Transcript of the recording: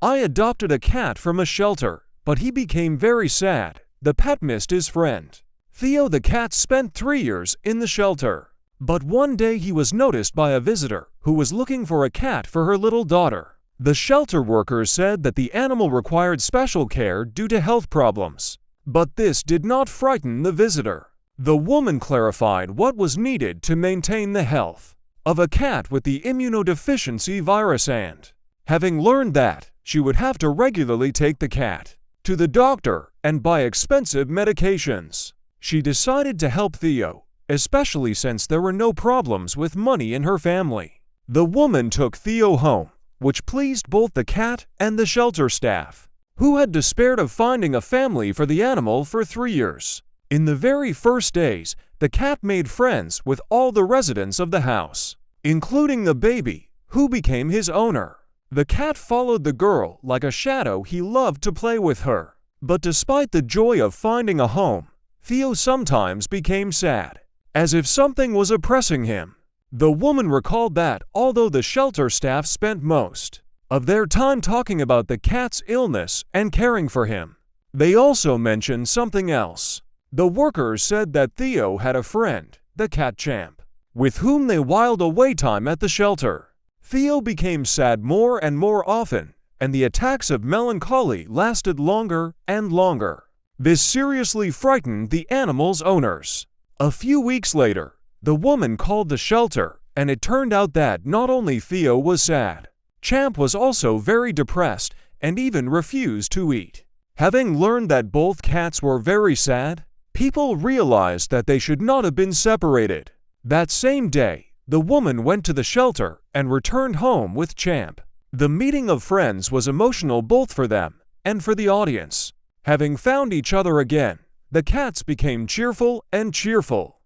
I adopted a cat from a shelter, but he became very sad. The pet missed his friend. Theo the cat spent 3 years in the shelter. But one day he was noticed by a visitor who was looking for a cat for her little daughter. The shelter workers said that the animal required special care due to health problems. But this did not frighten the visitor. The woman clarified what was needed to maintain the health of a cat with the immunodeficiency virus, and, having learned that, she would have to regularly take the cat to the doctor and buy expensive medications. She decided to help Theo, especially since there were no problems with money in her family. The woman took Theo home, which pleased both the cat and the shelter staff, who had despaired of finding a family for the animal for 3 years. In the very first days, the cat made friends with all the residents of the house, including the baby, who became his owner. The cat followed the girl like a shadow. He loved to play with her. But despite the joy of finding a home, Theo sometimes became sad, as if something was oppressing him. The woman recalled that although the shelter staff spent most of their time talking about the cat's illness and caring for him, they also mentioned something else. The workers said that Theo had a friend, the cat Champ, with whom they whiled away time at the shelter. Theo became sad more and more often, and the attacks of melancholy lasted longer and longer. This seriously frightened the animal's owners. A few weeks later, the woman called the shelter, and it turned out that not only Theo was sad, Champ was also very depressed and even refused to eat. Having learned that both cats were very sad, people realized that they should not have been separated. That same day, the woman went to the shelter and returned home with Champ. The meeting of friends was emotional both for them and for the audience. Having found each other again, the cats became cheerful and cheerful.